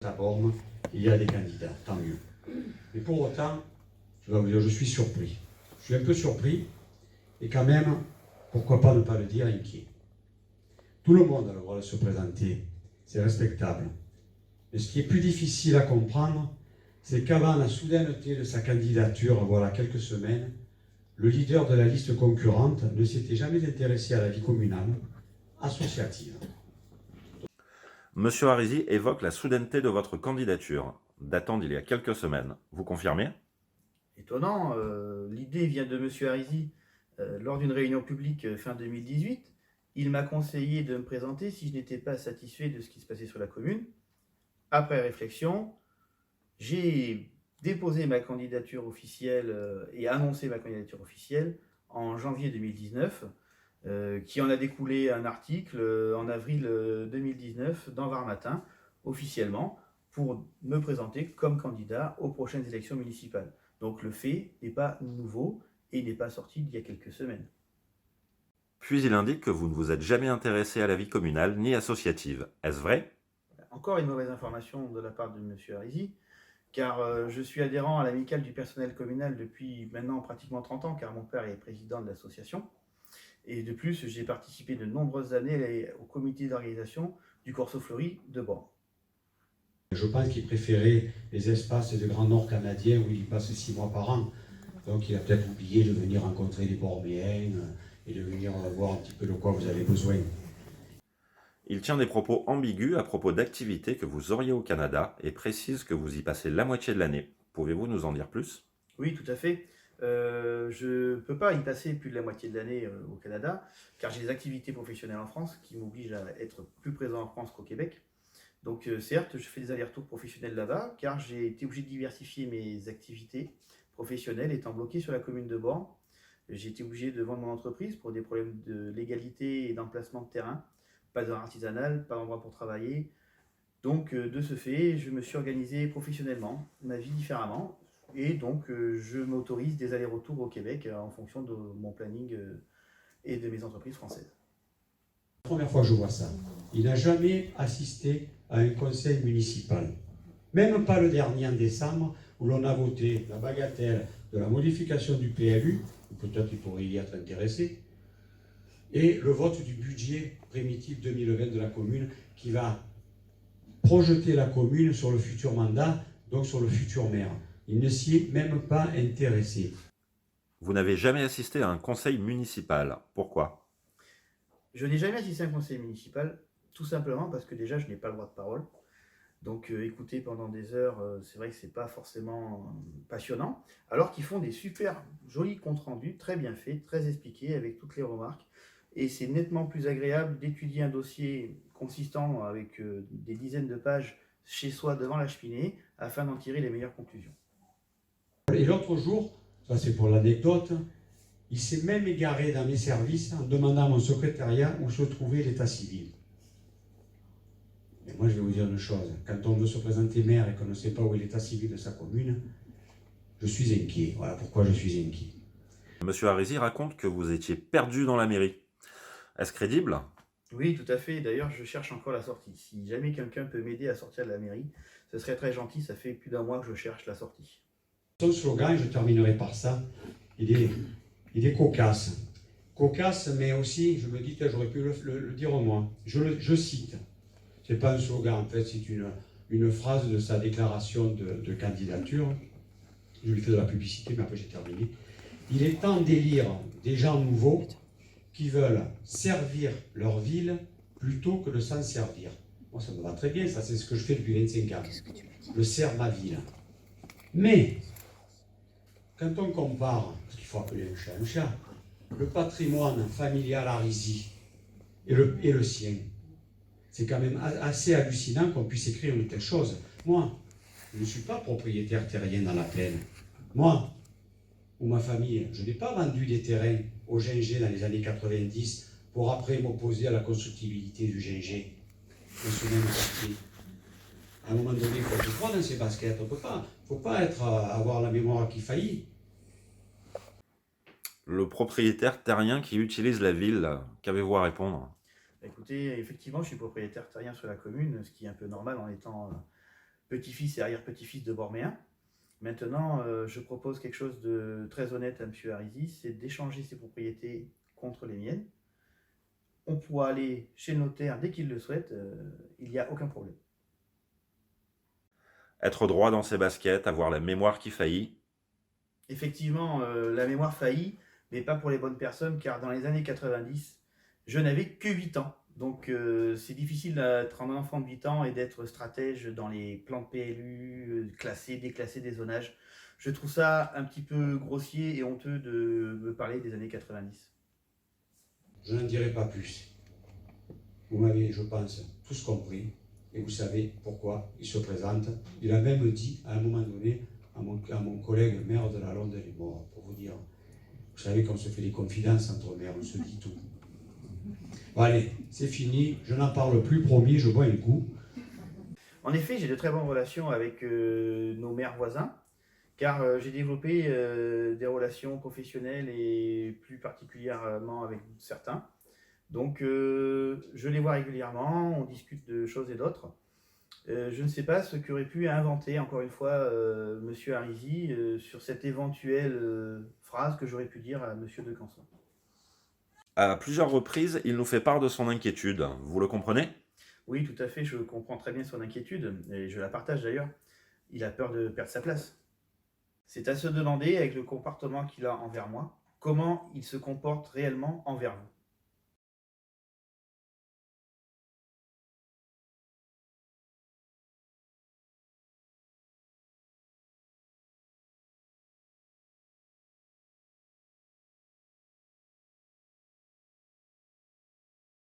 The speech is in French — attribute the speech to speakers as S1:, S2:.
S1: à Bormes, il y a des candidats, tant mieux. Mais pour autant, je dois vous dire, je suis surpris. Je suis un peu surpris, et quand même, pourquoi pas ne pas le dire, inquiet. Tout le monde a le droit de se présenter, c'est respectable. Mais ce qui est plus difficile à comprendre, c'est qu'avant la soudaineté de sa candidature, voilà quelques semaines, le leader de la liste concurrente ne s'était jamais intéressé à la vie communale, associative.
S2: Monsieur Arizi évoque la soudaineté de votre candidature, datant d'il y a quelques semaines. Vous confirmez?
S3: Étonnant, l'idée vient de M. Arizi lors d'une réunion publique fin 2018. Il m'a conseillé de me présenter si je n'étais pas satisfait de ce qui se passait sur la commune. Après réflexion, j'ai déposé ma candidature officielle et annoncé ma candidature officielle en janvier 2019, qui en a découlé un article en avril 2019 dans Var Matin, officiellement, pour me présenter comme candidat aux prochaines élections municipales. Donc le fait n'est pas nouveau et n'est pas sorti d'il y a quelques semaines.
S2: Puis il indique que vous ne vous êtes jamais intéressé à la vie communale ni associative. Est-ce vrai?
S3: Encore une mauvaise information de la part de M. Arizi, car je suis adhérent à l'amicale du personnel communal depuis maintenant pratiquement 30 ans, car mon père est président de l'association. Et de plus, j'ai participé de nombreuses années au comité d'organisation du Corso Fleury de Bormes.
S1: Je pense qu'il préférait les espaces de Grand Nord canadien où il y passe 6 mois par an. Donc il a peut-être oublié de venir rencontrer les Borméens et de venir voir un petit peu de quoi vous avez besoin.
S2: Il tient des propos ambigus à propos d'activités que vous auriez au Canada et précise que vous y passez la moitié de l'année. Pouvez-vous nous en dire plus?
S3: Oui, tout à fait. Je ne peux pas y passer plus de la moitié de l'année au Canada, car j'ai des activités professionnelles en France qui m'obligent à être plus présent en France qu'au Québec. Donc certes, je fais des allers-retours professionnels là-bas, car j'ai été obligé de diversifier mes activités professionnelles étant bloqué sur la commune de Bormes. J'ai été obligé de vendre mon entreprise pour des problèmes de légalité et d'emplacement de terrain. Pas d'artisanal, pas d'endroit pour travailler. Donc de ce fait, je me suis organisé professionnellement, ma vie différemment. Et donc je m'autorise des allers-retours au Québec en fonction de mon planning et de mes entreprises françaises.
S1: La première fois que je vois ça, il n'a jamais assisté à un conseil municipal. Même pas le dernier en décembre, où l'on a voté la bagatelle de la modification du PLU, ou peut-être il pourrait y être intéressé, et le vote du budget primitif 2020 de la commune, qui va projeter la commune sur le futur mandat, donc sur le futur maire. Il ne s'y est même pas intéressé.
S2: Vous n'avez jamais assisté à un conseil municipal. Pourquoi?
S3: Je n'ai jamais assisté à un conseil municipal, tout simplement parce que déjà je n'ai pas le droit de parole. Donc écouter pendant des heures, c'est vrai que c'est pas forcément passionnant, alors qu'ils font des super jolis comptes rendus, très bien faits, très expliqués, avec toutes les remarques. Et c'est nettement plus agréable d'étudier un dossier consistant avec des dizaines de pages chez soi devant la cheminée, afin d'en tirer les meilleures conclusions.
S1: Et l'autre jour, ça c'est pour l'anecdote, il s'est même égaré dans mes services en demandant à mon secrétariat où se trouvait l'état civil. Et moi je vais vous dire une chose, quand on veut se présenter maire et qu'on ne sait pas où est l'état civil de sa commune, je suis inquiet. Voilà pourquoi je suis inquiet.
S2: Monsieur Arizi raconte que vous étiez perdu dans la mairie. Est-ce crédible?
S3: Oui, tout à fait. D'ailleurs, je cherche encore la sortie. Si jamais quelqu'un peut m'aider à sortir de la mairie, ce serait très gentil. Ça fait plus d'un mois que je cherche la sortie.
S1: Son slogan, et je terminerai par ça, il est cocasse. Cocasse, mais aussi, je me dis que j'aurais pu le dire moi. Je cite. Ce n'est pas un slogan, en fait, c'est une phrase de sa déclaration de candidature. Je lui fais de la publicité, mais après j'ai terminé. Il est temps d'élire des gens nouveaux qui veulent servir leur ville plutôt que de s'en servir. Moi, ça me va très bien, ça c'est ce que je fais depuis 25 ans. Je sers ma ville. Mais, quand on compare, parce qu'il faut appeler un chat, le patrimoine familial Arizi et le sien, c'est quand même assez hallucinant qu'on puisse écrire une telle chose. Moi, je ne suis pas propriétaire terrien dans la plaine. Moi, ou ma famille, je n'ai pas vendu des terrains au Ginger dans les années 90 pour après m'opposer à la constructibilité du Ginger. Dans ce même quartier. À un moment donné, il faut se croire dans ses baskets. On peut pas. Il ne faut pas avoir la mémoire qui faillit.
S2: Le propriétaire terrien qui utilise la ville, qu'avez-vous à répondre?
S3: Écoutez, effectivement, je suis propriétaire terrien sur la commune, ce qui est un peu normal en étant petit-fils et arrière-petit-fils de Borméen. Maintenant, je propose quelque chose de très honnête à M. Arizy, c'est d'échanger ses propriétés contre les miennes. On pourra aller chez le notaire dès qu'il le souhaite, il n'y a aucun problème.
S2: Être droit dans ses baskets, avoir la mémoire qui faillit.
S3: Effectivement, la mémoire faillit, mais pas pour les bonnes personnes, car dans les années 90, je n'avais que 8 ans. Donc c'est difficile d'être un enfant de 8 ans et d'être stratège dans les plans de PLU, classés, déclassés des zonages. Je trouve ça un petit peu grossier et honteux de me parler des années 90.
S1: Je n'en dirai pas plus. Vous m'avez, je pense, tous compris. Et vous savez pourquoi il se présente. Il a même dit à un moment donné à mon collègue maire de la Londe, il est mort, pour vous dire. Vous savez qu'on se fait des confidences entre maires, on se dit tout. Bon allez, c'est fini, je n'en parle plus, promis, je bois un coup.
S3: En effet, j'ai de très bonnes relations avec nos maires voisins, car j'ai développé des relations professionnelles et plus particulièrement avec certains. Donc je les vois régulièrement, on discute de choses et d'autres. Je ne sais pas ce qu'aurait pu inventer, encore une fois, M. Arizy sur cette éventuelle phrase que j'aurais pu dire à M. de Canson.
S2: À plusieurs reprises, il nous fait part de son inquiétude. Vous le comprenez?
S3: Oui, tout à fait, je comprends très bien son inquiétude, et je la partage d'ailleurs. Il a peur de perdre sa place. C'est à se demander, avec le comportement qu'il a envers moi, comment il se comporte réellement envers vous.